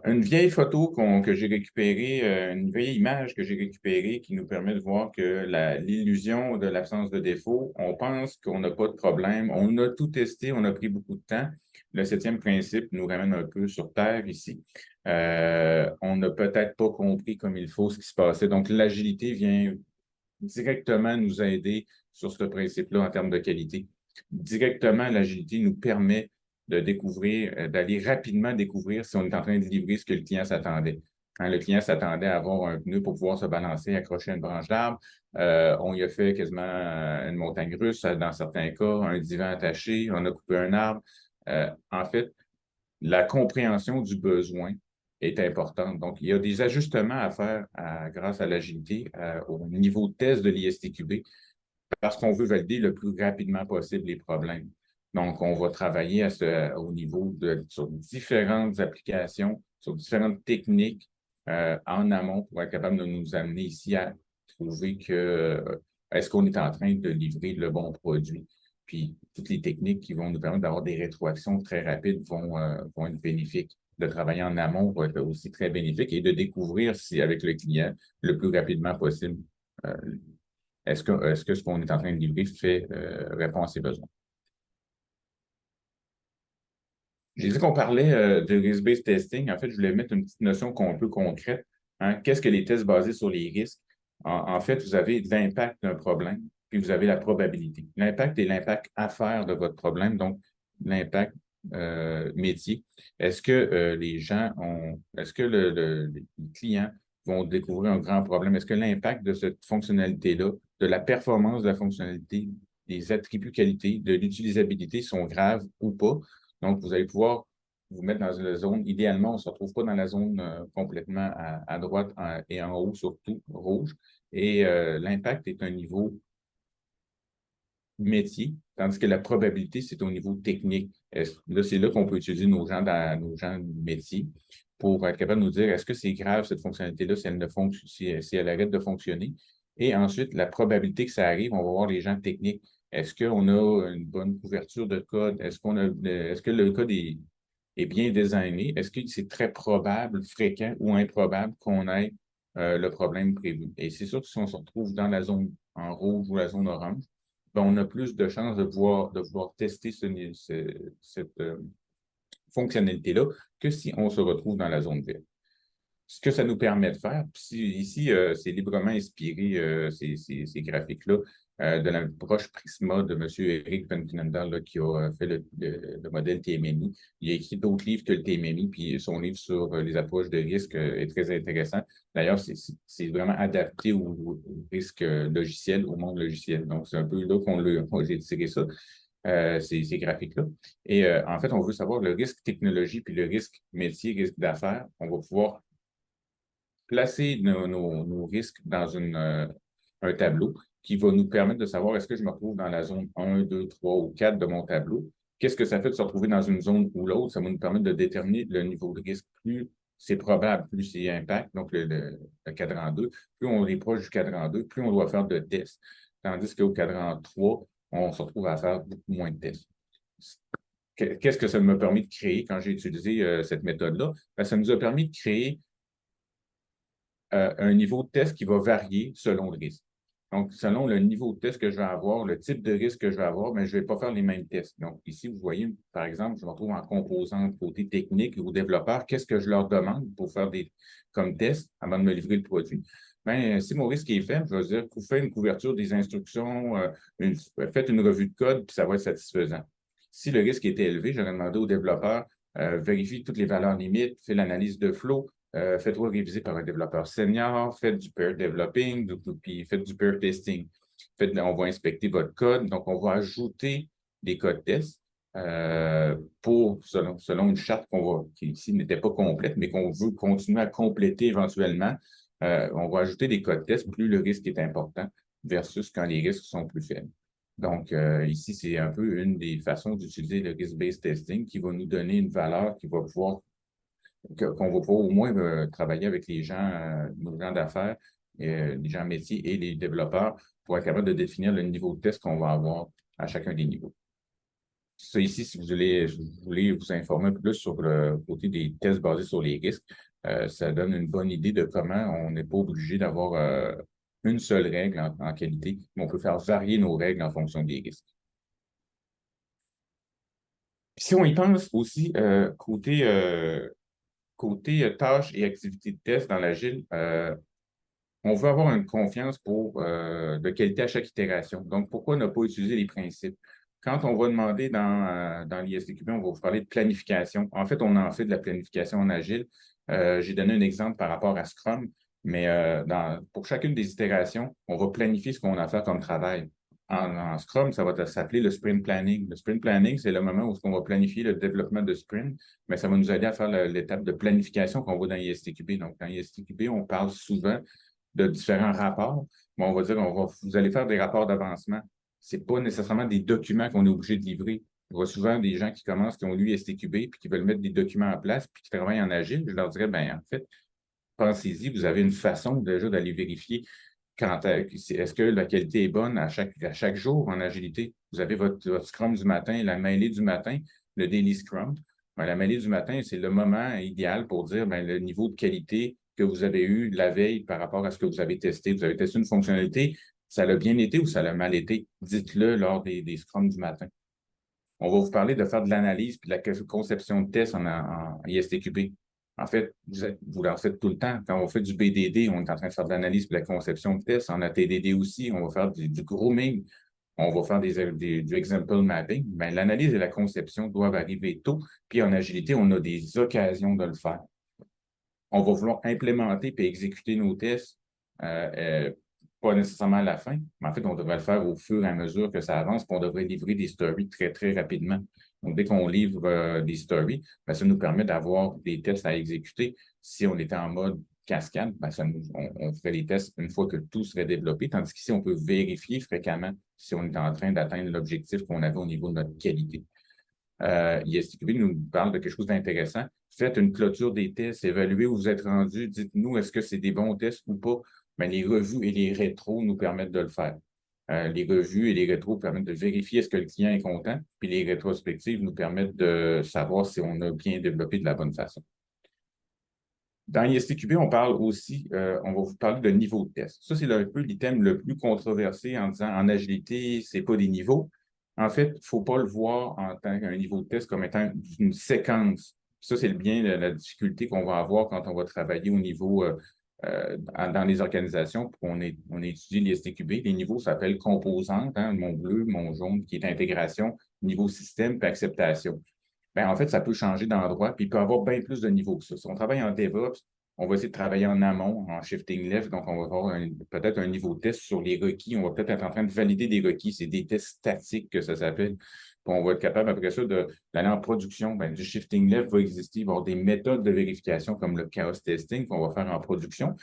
Une vieille photo que j'ai récupérée, une vieille image que j'ai récupérée qui nous permet de voir que l'illusion de l'absence de défaut, on pense qu'on n'a pas de problème, on a tout testé, on a pris beaucoup de temps. Le 7e principe nous ramène un peu sur Terre ici. On n'a peut-être pas compris comme il faut ce qui se passait. Donc, l'agilité vient directement nous aider sur ce principe-là en termes de qualité. Directement, l'agilité nous permet de découvrir, d'aller rapidement découvrir si on est en train de livrer ce que le client s'attendait. Quand le client s'attendait à avoir un pneu pour pouvoir se balancer, accrocher à une branche d'arbre, on y a fait quasiment une montagne russe, dans certains cas, un divan attaché, on a coupé un arbre. En fait, la compréhension du besoin est importante. Donc, il y a des ajustements à faire grâce à l'agilité au niveau de test de l'ISTQB parce qu'on veut valider le plus rapidement possible les problèmes. Donc, on va travailler au niveau sur différentes applications, sur différentes techniques en amont pour être capable de nous amener ici à trouver est-ce qu'on est en train de livrer le bon produit. Puis, toutes les techniques qui vont nous permettre d'avoir des rétroactions très rapides vont être bénéfiques. De travailler en amont va être aussi très bénéfique et de découvrir si avec le client le plus rapidement possible est-ce que ce qu'on est en train de livrer répond à ses besoins? J'ai dit qu'on parlait de risk-based testing. En fait, je voulais mettre une petite notion un peu concrète. Hein. Qu'est-ce que les tests basés sur les risques? En fait, vous avez l'impact d'un problème, puis vous avez la probabilité. L'impact est l'impact affaire de votre problème, donc l'impact métier. Est-ce que est-ce que les clients vont découvrir un grand problème? Est-ce que l'impact de cette fonctionnalité-là, de la performance de la fonctionnalité, des attributs qualité, de l'utilisabilité sont graves ou pas? Donc, vous allez pouvoir vous mettre dans une zone, idéalement, on ne se retrouve pas dans la zone complètement à droite et en haut, surtout rouge. Et l'impact est un niveau métier, tandis que la probabilité, c'est au niveau technique. Là, c'est là qu'on peut utiliser nos gens de métier pour être capable de nous dire est-ce que c'est grave cette fonctionnalité-là si elle arrête de fonctionner. Et ensuite, la probabilité que ça arrive, on va voir les gens techniques. Est-ce qu'on a une bonne couverture de code? Est-ce que le code est bien designé? Est-ce que c'est très probable, fréquent ou improbable qu'on ait le problème prévu? Et c'est sûr que si on se retrouve dans la zone en rouge ou la zone orange, ben, on a plus de chances de pouvoir tester cette fonctionnalité-là que si on se retrouve dans la zone verte. Ce que ça nous permet de faire, ici, c'est librement inspiré, ces graphiques-là, de l'approche Prisma de M. Eric Van Kunendal, qui a fait le modèle TMMI. Il a écrit d'autres livres que le TMMI, puis son livre sur les approches de risque est très intéressant. D'ailleurs, c'est vraiment adapté au risque logiciel, au monde logiciel. Donc, c'est un peu là j'ai tiré ça. Ces graphiques-là. Et en fait, on veut savoir le risque technologie puis le risque métier, risque d'affaires. On va pouvoir placer nos risques dans un tableau qui va nous permettre de savoir est-ce que je me retrouve dans la zone 1, 2, 3 ou 4 de mon tableau. Qu'est-ce que ça fait de se retrouver dans une zone ou l'autre? Ça va nous permettre de déterminer le niveau de risque. Plus c'est probable, plus c'est impact, donc le cadran 2. Plus on est proche du cadran 2, plus on doit faire de tests. Tandis qu'au cadran 3, on se retrouve à faire beaucoup moins de tests. Qu'est-ce que ça m'a permis de créer quand j'ai utilisé cette méthode-là? Ben, ça nous a permis de créer un niveau de test qui va varier selon le risque. Donc, selon le niveau de test que je vais avoir, le type de risque que je vais avoir, mais je ne vais pas faire les mêmes tests. Donc, ici, vous voyez, par exemple, je me retrouve en composant côté technique ou développeur. Qu'est-ce que je leur demande pour faire comme test avant de me livrer le produit? Bien, si mon risque est faible, je vais dire, faites une couverture des instructions, faites une revue de code, puis ça va être satisfaisant. Si le risque était élevé, j'aurais demandé au développeur, vérifie toutes les valeurs limites, fais l'analyse de flow, faites-vous réviser par un développeur senior, faites du pair developing, puis faites du pair testing. On va inspecter votre code, donc on va ajouter des codes tests selon une charte qui ici n'était pas complète, mais qu'on veut continuer à compléter éventuellement. On va ajouter des codes tests plus le risque est important versus quand les risques sont plus faibles. Donc, ici, c'est un peu une des façons d'utiliser le risk-based testing qui va nous donner une valeur qui va pouvoir qu'on va pouvoir au moins travailler avec nos gens d'affaires, les gens métiers et les développeurs pour être capable de définir le niveau de test qu'on va avoir à chacun des niveaux. Ça ici, si vous voulez vous informer un peu plus sur le côté des tests basés sur les risques, ça donne une bonne idée de comment on n'est pas obligé d'avoir une seule règle en qualité, mais on peut faire varier nos règles en fonction des risques. Si on y pense aussi, côté tâches et activités de test dans l'Agile, on veut avoir une confiance de qualité à chaque itération. Donc, pourquoi ne pas utiliser les principes? Quand on va demander dans l'ISTQB, on va vous parler de planification. En fait, on en fait de la planification en Agile. J'ai donné un exemple par rapport à Scrum, mais pour chacune des itérations, on va planifier ce qu'on a à faire comme travail. En Scrum, ça va s'appeler le sprint planning. Le sprint planning, c'est le moment où on va planifier le développement de sprint, mais ça va nous aider à faire l'étape de planification qu'on voit dans ISTQB. Donc, dans ISTQB, on parle souvent de différents rapports, mais on va dire vous allez faire des rapports d'avancement. Ce n'est pas nécessairement des documents qu'on est obligé de livrer. Je vois souvent des gens qui commencent, qui ont lu ISTQB, puis qui veulent mettre des documents en place, puis qui travaillent en Agile. Je leur dirais, bien, en fait, pensez-y, vous avez une façon déjà d'aller vérifier est-ce que la qualité est bonne à chaque jour en agilité. Vous avez votre Scrum du matin, la mêlée du matin, le Daily Scrum. Bien, la mêlée du matin, c'est le moment idéal pour dire bien, le niveau de qualité que vous avez eu la veille par rapport à ce que vous avez testé. Vous avez testé une fonctionnalité, Ça l'a bien été ou ça l'a mal été? Dites-le lors des scrums du matin. On va vous parler de faire de l'analyse puis de la conception de tests en ISTQB. En fait, vous en faites tout le temps. Quand on fait du BDD, on est en train de faire de l'analyse puis de la conception de tests. En ATDD aussi, on va faire du grooming. On va faire du example mapping. Mais l'analyse et la conception doivent arriver tôt. Puis en agilité, on a des occasions de le faire. On va vouloir implémenter puis exécuter nos tests, pas nécessairement à la fin, mais en fait, on devrait le faire au fur et à mesure que ça avance, puis on devrait livrer des stories très, très rapidement. Donc, dès qu'on livre des stories, ben, ça nous permet d'avoir des tests à exécuter. Si on était en mode cascade, ben, on ferait les tests une fois que tout serait développé, tandis qu'ici, on peut vérifier fréquemment si on est en train d'atteindre l'objectif qu'on avait au niveau de notre qualité. ISTQB nous parle de quelque chose d'intéressant. Faites une clôture des tests, évaluez où vous êtes rendu, dites-nous est-ce que c'est des bons tests ou pas. Mais les revues et les rétros nous permettent de le faire. Les revues et les rétros permettent de vérifier est-ce que le client est content, puis les rétrospectives nous permettent de savoir si on a bien développé de la bonne façon. Dans ISTQB, on parle aussi, on va vous parler de niveau de test. Ça, c'est un peu l'item le plus controversé en disant en agilité, c'est pas des niveaux. En fait, il ne faut pas le voir en tant qu'un niveau de test comme étant une séquence. Ça, c'est le bien de la difficulté qu'on va avoir quand on va travailler au niveau dans les organisations. On étudie l'ISTQB. Les niveaux s'appellent composantes, hein, mon bleu, mon jaune, qui est intégration, niveau système, puis acceptation. Bien, en fait, ça peut changer d'endroit, puis il peut y avoir bien plus de niveaux que ça. Si on travaille en DevOps, on va essayer de travailler en amont, en shifting left, donc on va avoir peut-être un niveau de test sur les requis. On va peut-être être en train de valider des requis. C'est des tests statiques que ça s'appelle. Puis on va être capable, après ça, d'aller en production. Bien, du shifting left va exister. Il va y avoir des méthodes de vérification comme le chaos testing qu'on va faire en production.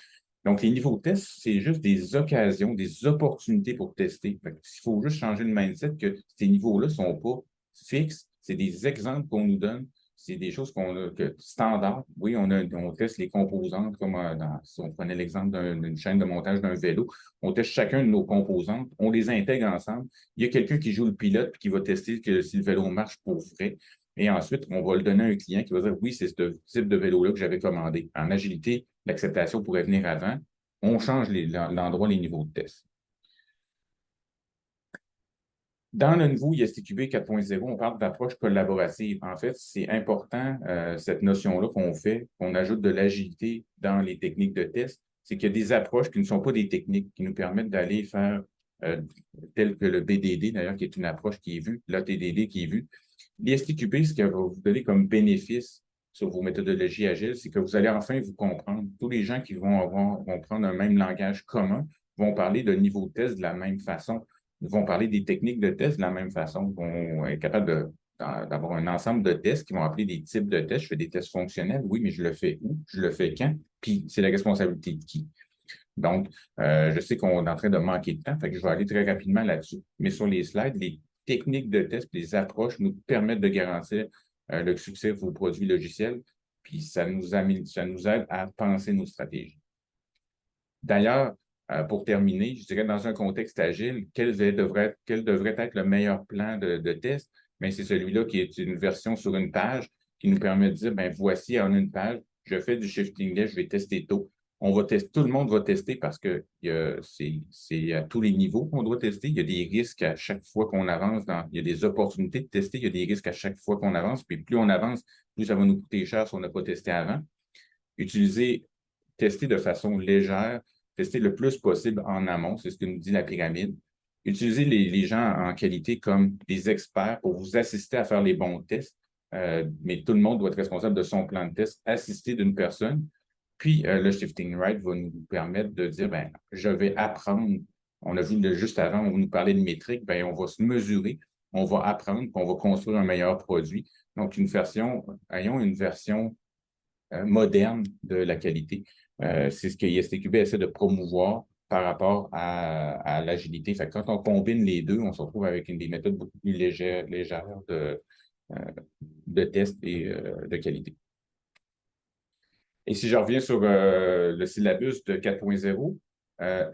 Donc, les niveaux de test, c'est juste des occasions, des opportunités pour tester. Il faut juste changer de mindset que ces niveaux-là ne sont pas fixes. C'est des exemples qu'on nous donne. C'est des choses standard. Oui, on teste les composantes, comme si on prenait l'exemple d'une chaîne de montage d'un vélo. On teste chacun de nos composantes, on les intègre ensemble. Il y a quelqu'un qui joue le pilote et qui va tester si le vélo marche pour vrai. Et ensuite, on va le donner à un client qui va dire oui, c'est ce type de vélo-là que j'avais commandé. En agilité, l'acceptation pourrait venir avant. On change l'endroit, les niveaux de test. Dans le nouveau ISTQB 4.0, on parle d'approche collaborative. En fait, c'est important, cette notion-là qu'on fait, qu'on ajoute de l'agilité dans les techniques de test, c'est qu'il y a des approches qui ne sont pas des techniques, qui nous permettent d'aller faire, tel que le BDD, d'ailleurs, qui est une approche qui est vue, l'ATDD qui est vue. L'ISTQB, ce que va vous donner comme bénéfice sur vos méthodologies agiles, c'est que vous allez enfin vous comprendre. Tous les gens qui vont prendre un même langage commun vont parler de niveau de test de la même façon, vont parler des techniques de test de la même façon, vont être capables d'avoir un ensemble de tests qui vont appeler des types de tests. Je fais des tests fonctionnels, oui, mais je le fais où? Je le fais quand? Puis c'est la responsabilité de qui? Donc, je sais qu'on est en train de manquer de temps, fait que je vais aller très rapidement là-dessus. Mais sur les slides, les techniques de test, les approches nous permettent de garantir le succès de vos produits logiciels, puis ça nous aide à penser nos stratégies. D'ailleurs, pour terminer, je dirais dans un contexte agile, quel devrait être le meilleur plan de test? Bien, c'est celui-là qui est une version sur une page qui nous permet de dire, bien, voici en une page, je fais du shifting left, je vais tester tôt. On va tester, tout le monde va tester parce que c'est à tous les niveaux qu'on doit tester. Il y a des risques à chaque fois qu'on avance, il y a des opportunités de tester, il y a des risques à chaque fois qu'on avance, puis plus on avance, plus ça va nous coûter cher si on n'a pas testé avant. Tester de façon légère, tester le plus possible en amont, c'est ce que nous dit la pyramide. Utilisez les gens en qualité comme des experts pour vous assister à faire les bons tests, mais tout le monde doit être responsable de son plan de test, assisté d'une personne. Puis, le shifting right va nous permettre de dire, ben, je vais apprendre. On a vu juste avant, on nous parlait de métriques, ben, on va se mesurer, on va apprendre, puis on va construire un meilleur produit. Donc, ayons une version moderne de la qualité. C'est ce que ISTQB essaie de promouvoir par rapport à l'agilité. Quand on combine les deux, on se retrouve avec des méthodes beaucoup plus légères de test et de qualité. Et si je reviens sur le syllabus de 4.0,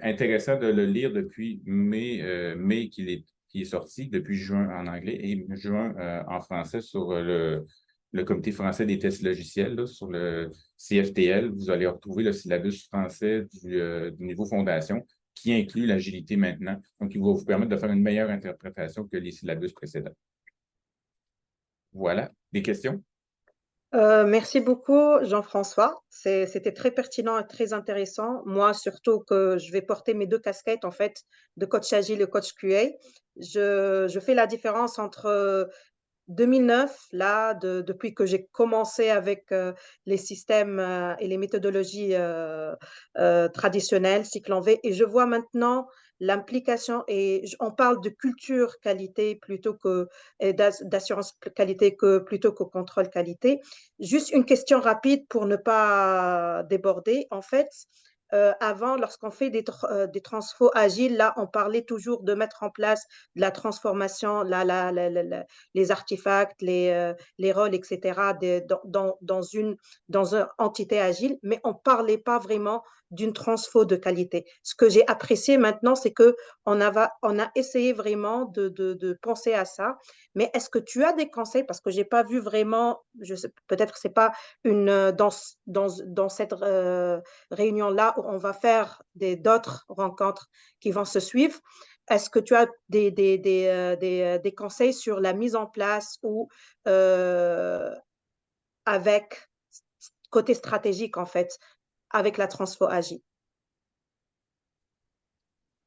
intéressant de le lire depuis mai qui est sorti, depuis juin en anglais et juin en français sur le Comité français des tests logiciels, là, sur le CFTL. Vous allez retrouver le syllabus français du niveau fondation qui inclut l'agilité maintenant. Donc, il va vous permettre de faire une meilleure interprétation que les syllabus précédents. Voilà. Des questions? Merci beaucoup, Jean-François. C'était très pertinent et très intéressant. Moi, surtout que je vais porter mes deux casquettes, en fait, de coach agile et coach QA. Je fais la différence entre 2009, là, depuis que j'ai commencé avec les systèmes et les méthodologies traditionnelles, cycle en V, et je vois maintenant l'implication, et on parle de culture qualité plutôt que et d'assurance qualité que plutôt que contrôle qualité. Juste une question rapide pour ne pas déborder. En fait, avant, lorsqu'on fait des transfos agiles, là, on parlait toujours de mettre en place de la transformation, les artefacts, les rôles, etc., dans une entité agile, mais on ne parlait pas vraiment d'une transfo de qualité. Ce que j'ai apprécié maintenant, c'est on a essayé vraiment de penser à ça. Mais est-ce que tu as des conseils? Parce que je n'ai pas vu vraiment, peut-être que ce n'est pas dans cette réunion-là où on va faire d'autres rencontres qui vont se suivre. Est-ce que tu as des conseils sur la mise en place ou euh, avec côté stratégique, en fait, avec la transfo agile?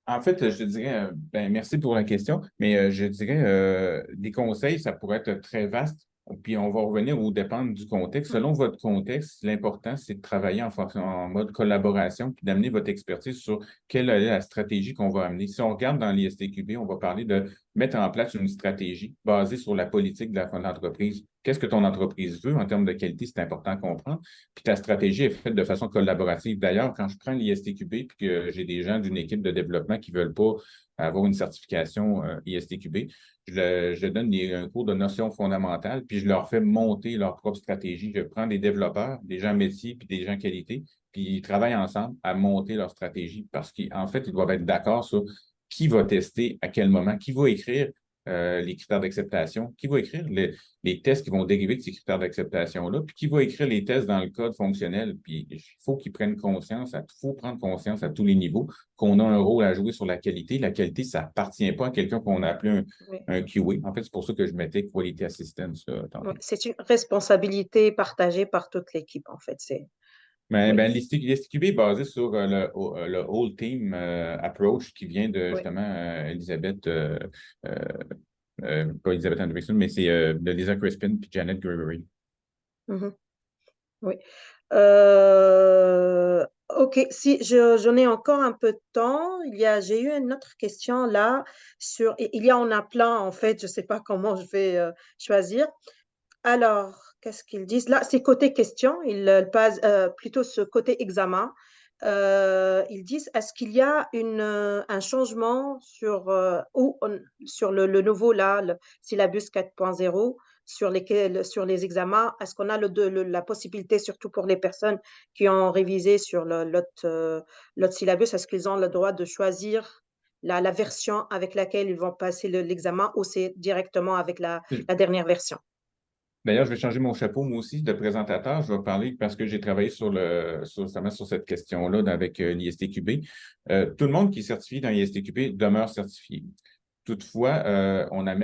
En fait, je te dirais, ben, merci pour la question, mais je dirais, des conseils, ça pourrait être très vaste. Puis on va revenir au dépendre du contexte. Selon votre contexte, l'important, c'est de travailler en mode collaboration, puis d'amener votre expertise sur quelle est la stratégie qu'on va amener. Si on regarde dans l'ISTQB, on va parler de mettre en place une stratégie basée sur la politique de l'entreprise. Qu'est-ce que ton entreprise veut en termes de qualité, c'est important à comprendre. Puis ta stratégie est faite de façon collaborative. D'ailleurs, quand je prends l'ISTQB puis que j'ai des gens d'une équipe de développement qui ne veulent pas avoir une certification ISTQB, je donne un cours de notions fondamentales, puis je leur fais monter leur propre stratégie. Je prends des développeurs, des gens métiers, puis des gens qualité, puis ils travaillent ensemble à monter leur stratégie parce qu'en fait, ils doivent être d'accord sur qui va tester à quel moment, qui va écrire les critères d'acceptation, qui va écrire les tests qui vont dériver de ces critères d'acceptation-là, puis qui va écrire les tests dans le code fonctionnel. Puis il faut qu'ils prennent conscience, il faut prendre conscience à tous les niveaux qu'on a un rôle à jouer sur la qualité. La qualité, ça appartient pas à quelqu'un qu'on a appelé Oui. un QA. En fait, c'est pour ça que je mettais Quality Assistance Oui, tantôt. c'est une responsabilité partagée par toute l'équipe, en fait. Mais Oui, ben, l'ISTQB est basé sur le Whole Team Approach qui vient de oui. justement Elisabeth, pas Elisabeth Anderson, mais c'est de Lisa Crispin et Janet Gregory. Mhm. Oui. Ok, si j'en ai encore un peu de temps, j'ai eu une autre question là on a plein en fait, je ne sais pas comment je vais choisir. Alors, qu'est-ce qu'ils disent? Là, c'est côté question, ils passent plutôt ce côté examen. Ils disent, est-ce qu'il y a un changement sur le nouveau là, le syllabus 4.0, sur les examens? Est-ce qu'on a la possibilité, surtout pour les personnes qui ont révisé sur l'autre syllabus, est-ce qu'ils ont le droit de choisir la version avec laquelle ils vont passer l'examen ou c'est directement avec la dernière version? D'ailleurs, je vais changer mon chapeau, moi aussi, de présentateur. Je vais parler parce que j'ai travaillé justement sur cette question-là avec l'ISTQB. Tout le monde qui est certifié dans l'ISTQB demeure certifié. Toutefois, on a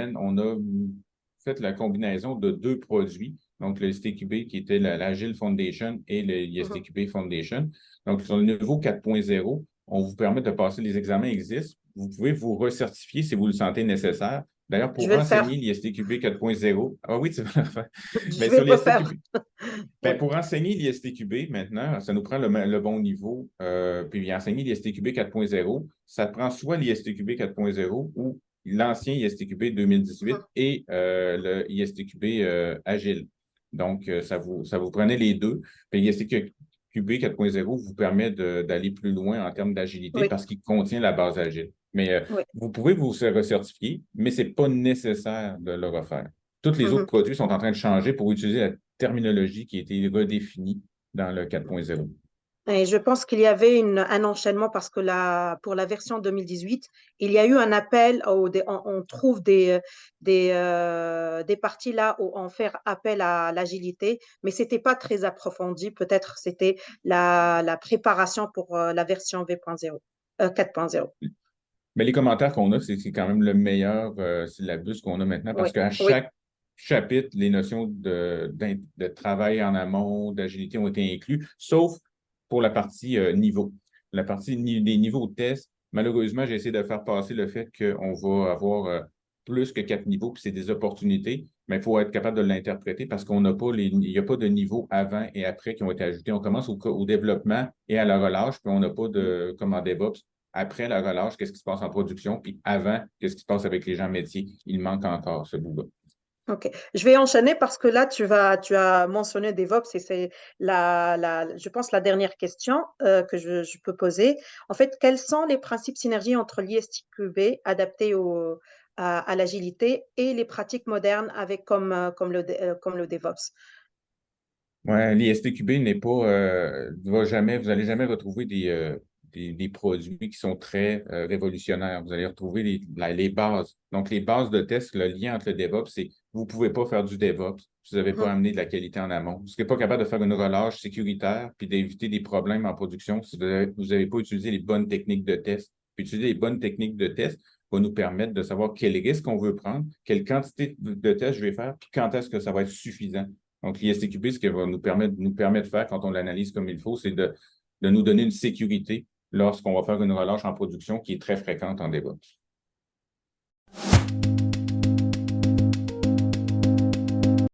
fait la combinaison de deux produits, donc le ISTQB qui était l'Agile Foundation et le Mhm. ISTQB Foundation. Donc, sur le niveau 4.0, on vous permet de passer les examens existent. Vous pouvez vous recertifier si vous le sentez nécessaire. D'ailleurs, Je pour vais le faire. enseigner l'ISTQB 4.0, ah oui, tu vas le faire. Je Mais vais sur le refaire. l'ISTQB, Oui. ben, pour enseigner l'ISTQB maintenant, ça nous prend le bon niveau. Puis enseigner l'ISTQB 4.0, ça prend soit l'ISTQB 4.0 ou l'ancien ISTQB 2018 Mhm. et le ISTQB Agile. Donc, ça vous prenait les deux. Puis l'ISTQB 4.0 vous permet d'aller plus loin en termes d'agilité Oui, parce qu'il contient la base agile. Mais oui. vous pouvez vous recertifier, mais ce n'est pas nécessaire de le refaire. Tous les autres Mhm. produits sont en train de changer pour utiliser la terminologie qui a été redéfinie dans le 4.0. Et je pense qu'il y avait un enchaînement parce que pour la version 2018, il y a eu un appel, on trouve des parties là où on fait appel à l'agilité, mais ce n'était pas très approfondi. Peut-être c'était la préparation pour la version V.0. 4.0. Mais les commentaires qu'on a, c'est quand même le meilleur syllabus qu'on a maintenant parce Oui, qu'à oui. chaque chapitre, les notions de travail en amont, d'agilité ont été incluses, sauf pour la partie niveau. La partie des niveaux de test, malheureusement, j'ai essayé de faire passer le fait qu'on va avoir plus que 4 niveaux, puis c'est des opportunités, mais il faut être capable de l'interpréter parce qu'on n'a pas il n'y a pas de niveau avant et après qui ont été ajoutés. On commence au développement et à la relâche, puis on n'a pas de, comme en DevOps, après la relâche, qu'est-ce qui se passe en production, puis avant, qu'est-ce qui se passe avec les gens métiers. Il manque encore ce bout-là. OK. Je vais enchaîner parce que là, tu as mentionné DevOps et c'est je pense, la dernière question que je peux poser. En fait, quels sont les principes synergies entre l'ISTQB adapté à l'agilité et les pratiques modernes avec comme le DevOps? Ouais, l'ISTQB n'est pas, vous allez jamais retrouver des produits qui sont très révolutionnaires. Vous allez retrouver les bases. Donc, les bases de test, le lien entre le DevOps, c'est vous ne pouvez pas faire du DevOps si vous n'avez pas Mhm. amené de la qualité en amont. Vous ne serez pas capable de faire une relâche sécuritaire puis d'éviter des problèmes en production si vous n'avez pas utilisé les bonnes techniques de test. Puis utiliser les bonnes techniques de test va nous permettre de savoir quel risque on veut prendre, quelle quantité de tests je vais faire, puis quand est-ce que ça va être suffisant. Donc, l'ISTQB, ce qu'elle va nous permet de faire quand on l'analyse comme il faut, c'est de nous donner une sécurité lorsqu'on va faire une relâche en production qui est très fréquente en DevOps.